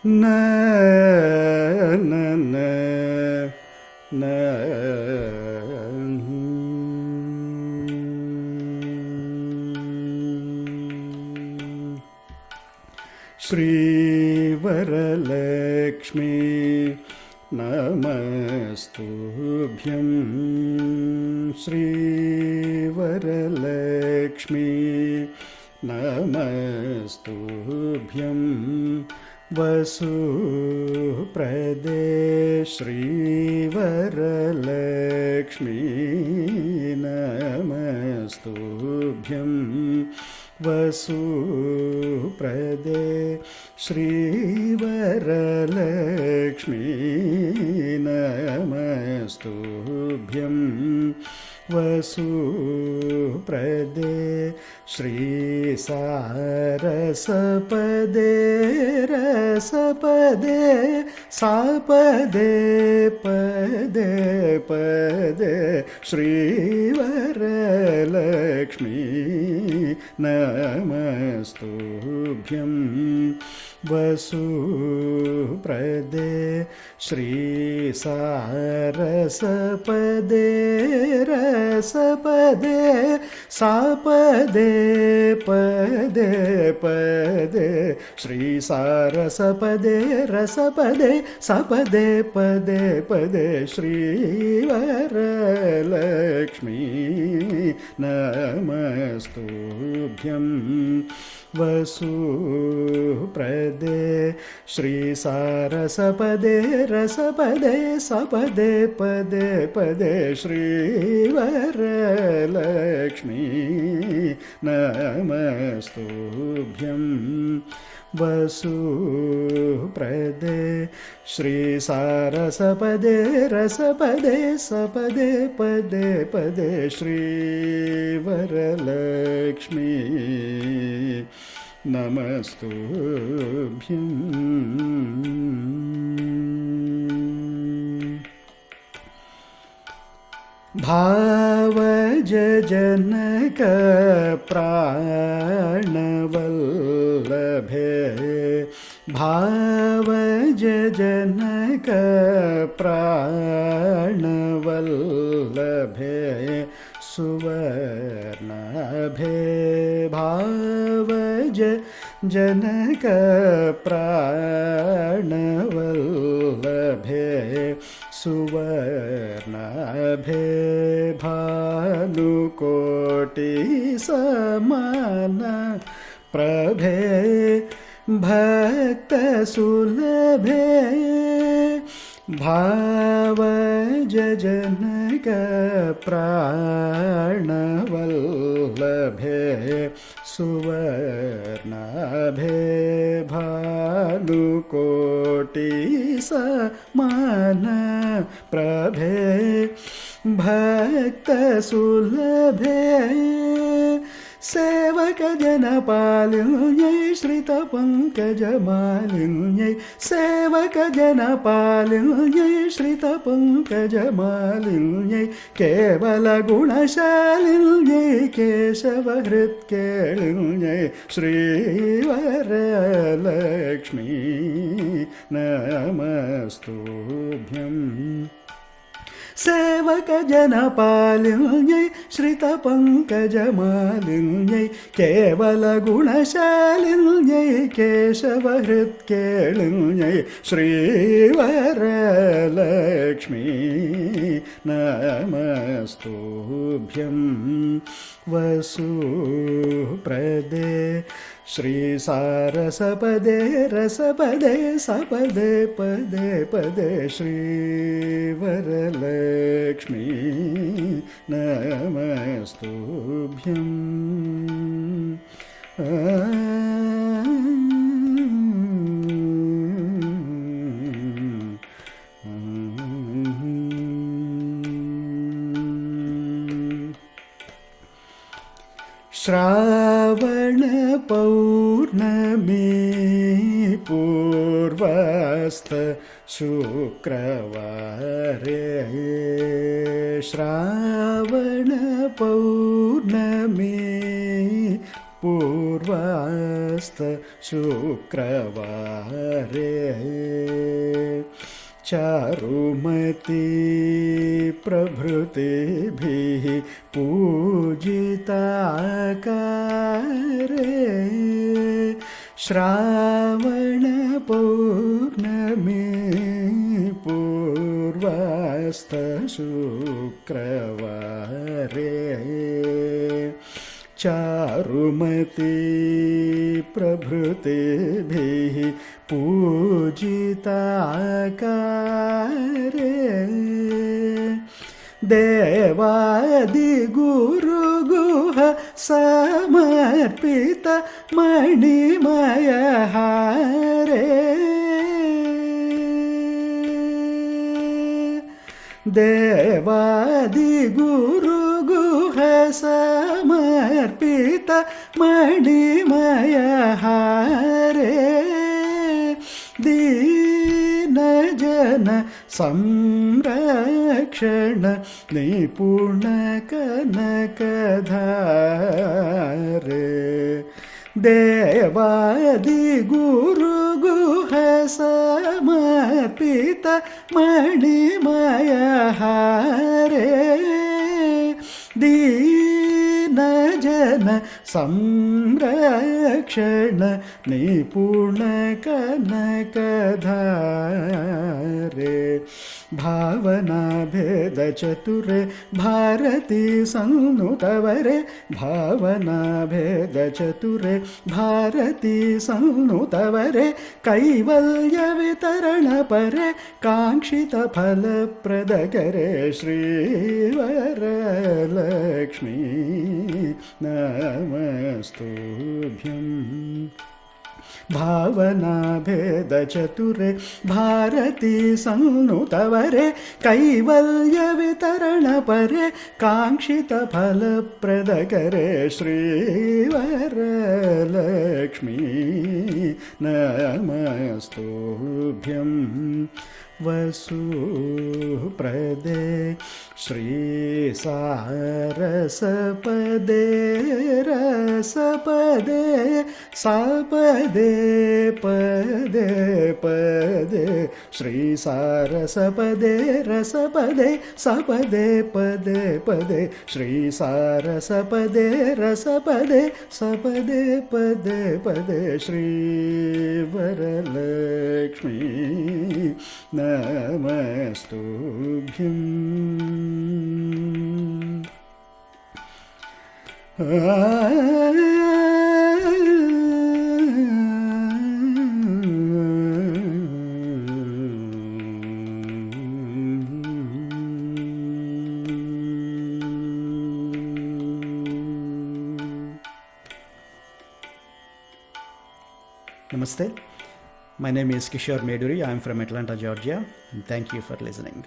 ನ ನ ನ ನ ಶ್ರೀವರಲಕ್ಷ್ಮೀ ನಮಸ್ತುಭ್ಯಂ ಶ್ರೀವರಲಕ್ಷ್ಮೀ ನಮಸ್ತುಭ್ಯಂ ವಸುಪ್ರದೇ ಶ್ರೀವರಲಕ್ಷ್ಮೀ ನಮಸ್ತುಭ್ಯಂ ವಸುಪ್ರದೇ ಶ್ರೀವರಲಕ್ಷ್ಮೀ ನಮಸ್ತುಭ್ಯಂ ವಸುಪ್ರದೇ ಶ್ರೀಸಾರಸಪದೇ ರಸಪದೇ ಸಾಪದೇ ಪದೇ ಪದೇ ಶ್ರೀವರಲಕ್ಷ್ಮೀ ನಮಸ್ತುಭ್ಯಂ ವಸುಪ್ರದೇ ಶ್ರೀಸಾರಸಪದೇ ರಸಪದೇ ಸಾಪದೇ ಪದೇ ಪದೇ ಶ್ರೀಸಾರಸಪದೇ ರಸಪದೇ ಸಪದೇ ಪದೇ ಪದೇ ಶ್ರೀವರಲಕ್ಷ್ಮೀ ನಮಸ್ತುಭ್ಯಂ ವಸುಪ್ರದೇ ಶ್ರೀಸಾರಸಪದೇ ರಸಪದೇ ಸಪದೇ ಪದೇ ಪದೇ ಶ್ರೀವರಲಕ್ಷ್ಮೀ ನಮಸ್ತುಭ್ಯಂ ವಸುಪ್ರದೇ ಶ್ರೀಸಾರಸಪದೇ ರಸಪದೇ ಸಪದೇ ಪದೇ ಪದೇ ಶ್ರೀವರಲಕ್ಷ್ಮೀ ನಮಸ್ತುಭ್ಯಂ ಭಾವಜನಕ ಪ್ರಾಣವಲ್ಲಭೆ ಭಾವಜನಕ ಪ್ರಾಣವಲ್ಲಭೆ ಸುವರ್ಣಭೆ ಭಾವಜನಕ ಪ್ರಾಣವಲ್ಲಭೆ ಸುವರ್ಣಭೆ ಭಾನುಕೋಟಿ ಸಮಾನ ಪ್ರಭೆ ಭಕ್ತ ಸುಲಭೆ ಭಾವಜನಕ ಪ್ರಾಣವಲ್ಲಭೆ ಸುವರ್ಣಭೆ ಭಾನುಕೋಟಿ ಸಮಾನ ಪ್ರಭೆ ಭಕ್ತ ಸುಲಭೆ ಸೇವಕ ಜನಪಾಲಿನ್ಯೈ ಶ್ರಿತ ಪಂಕಜ ಮಾಲಿನ್ಯೈ ಸೇವಕ ಜನಪಾಲಿನ್ಯೈ ಶ್ರಿತ ಪಂಕಜ ಮಾಲಿನ್ಯೈ ಕೇವಲ ಗುಣಶಾಲಿನ್ಯೈ ಕೇಶವ ಹೃತ್ಕೇಳಿನ್ಯೈ ಶ್ರೀವರಲಕ್ಷ್ಮೀ ನಮಸ್ತುಭ್ಯಂ ಸೇವಕ ಜನಪಾಲಿನ್ಯೈ ಶ್ರಿತ ಪಂಕಜ ಮಾಲಿನ್ಯೈ ಕೇವಲ ಗುಣಶಾಲಿನ್ಯೈ ಕೇಶವ ಹೃತ್ಕೇಳಿನ್ಯೈ ಶ್ರೀವರಲಕ್ಷ್ಮೀ ನಮಸ್ತುಭ್ಯಂ ವಸುಪ್ರದೇ ಶ್ರೀಸಾರಸಪದೇ ರಸಪದೇ ಸಪದೇ ಪದೇ ಪದೇ ಶ್ರೀವರಲಕ್ಷ್ಮೀ ನಮಸ್ತುಭ್ಯಂ ಶ್ರಾವಣ ಪೌರ್ಣಮಿ ಪೂರ್ವಸ್ಥ ಶುಕ್ರವಾರೇ ಶ್ರಾವಣ ಪೌರ್ಣಮಿ ಪೂರ್ವಸ್ಥ शुक्रवारे चारुमती प्रभृतिभिः पूजिताकारे श्रावणपौर्णमी पूर्वास्तशुक्रवारे चारुमती प्रभृतिभिः पूजिताकारे देवादिगुरुगुह समर्पित मणिमयहारे देवादिगुरुगुह समर्पित मणिमयहारे दीनजन संरक्षण निपुणकनकधारे देवादिगुरुगुह समर्पित मणिमयहारे दीनजन संरक्षण निपुणकनकधारे भावनाभेदचतुरे भारती संनुतवरे भावनाभेदचतुरे भारती संनुतवरे कैवल्यवितरणपरे काङ्क्षितफलप्रदकरे श्रीवरलक्ष्मी नमस्तुभ्यम् भावनाभेदचतुरे भारती संनुतवरे कैवल्यवितरणपरे काङ्क्षितफलप्रदकरे श्रीवरलक्ष्मी नमस्तुभ्यम् वसुप्रदे श्रीसारसपदे रसपदे सपदे पदे पदे श्रीसारसपदे रसपदे सपदे पदे पदे श्रीसारसपदे रसपदे सपदे पदे पदे श्रीवरलक्ष्मी Namaste. My name is Kishore Meduri. I am from Atlanta, Georgia, and thank you for listening.